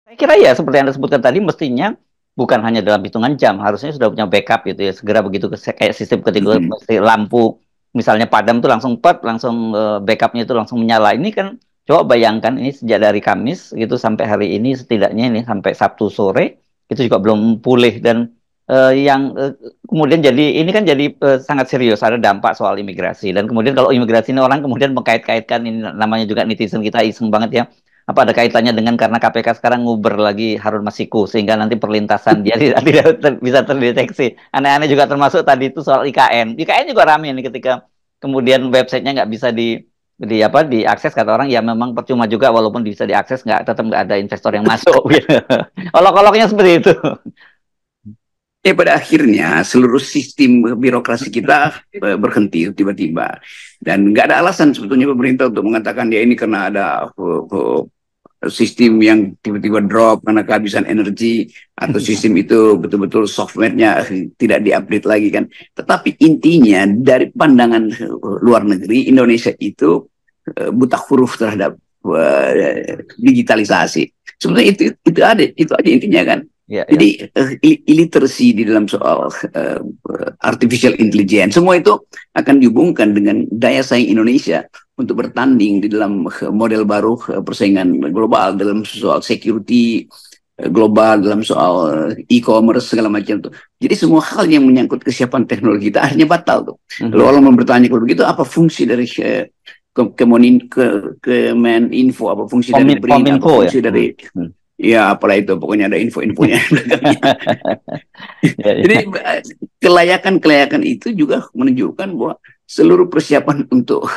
Saya kira ya seperti yang Anda sebutkan tadi mestinya bukan hanya dalam hitungan jam, harusnya sudah punya backup gitu ya. Segera begitu kayak sistem ketika Mhm. mesti lampu misalnya padam tuh langsung pet, langsung backupnya itu langsung menyala. Ini kan coba bayangkan ini sejak dari Kamis gitu sampai hari ini setidaknya ini sampai Sabtu sore itu juga belum pulih dan yang kemudian jadi ini kan jadi sangat serius ada dampak soal imigrasi dan kemudian kalau imigrasi ini orang kemudian mengkait-kaitkan ini namanya juga netizen kita iseng banget ya apa ada kaitannya dengan karena KPK sekarang nguber lagi Harun Masiku sehingga nanti perlintasan dia tidak bisa terdeteksi. Aneh-aneh juga termasuk tadi itu soal IKN. IKN juga rame nih ketika kemudian websitenya nggak bisa di apa diakses kata orang ya memang percuma juga walaupun bisa diakses nggak tetap nggak ada investor yang masuk gitu. Olok-oloknya seperti itu. Pada akhirnya seluruh sistem birokrasi kita berhenti tiba-tiba, dan nggak ada alasan sebetulnya pemerintah untuk mengatakan ya ini karena ada sistem yang tiba-tiba drop karena kehabisan energi, atau sistem itu betul-betul softwarenya tidak diupdate lagi kan. Tetapi intinya dari pandangan luar negeri, Indonesia itu buta huruf terhadap digitalisasi. Sebenarnya itu ada, itu aja intinya kan. Ya, ya. Jadi illiteracy di dalam soal artificial intelligence semua itu akan dihubungkan dengan daya saing Indonesia untuk bertanding di dalam model baru persaingan global dalam soal security global, dalam soal e-commerce segala macam tuh. Jadi semua hal yang menyangkut kesiapan teknologi kita akhirnya batal tuh. Lalu Mhm. orang bertanya kalau begitu apa fungsi dari Kemeninfo, apa fungsi dari BRIN, apa Kominfo ya. fungsi dari Hmm. ya apalah itu, pokoknya ada info-infonya belakangnya. Ya, Jadi ya. kelayakan-kelayakan itu juga menunjukkan bahwa seluruh persiapan untuk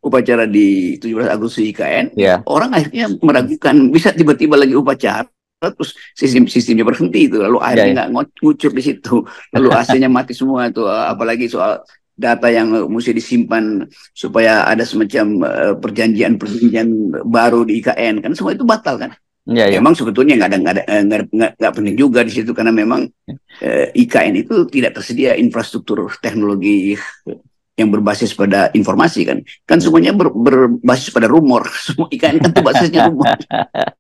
upacara di 17 Agustus IKN, Ya. orang akhirnya meragukan bisa tiba-tiba lagi upacara terus sistemnya berhenti itu, lalu Ya, airnya ya. nggak ngucur di situ, lalu AC-nya mati semua itu, apalagi soal data yang mesti disimpan supaya ada semacam perjanjian-perjanjian baru di IKN kan, semua itu batal kan. Ya, ya. Memang sebetulnya nggak penting juga di situ karena memang IKN itu tidak tersedia infrastruktur teknologi yang berbasis pada informasi kan. Kan semuanya berbasis pada rumor. Semua IKN kan itu basisnya rumor.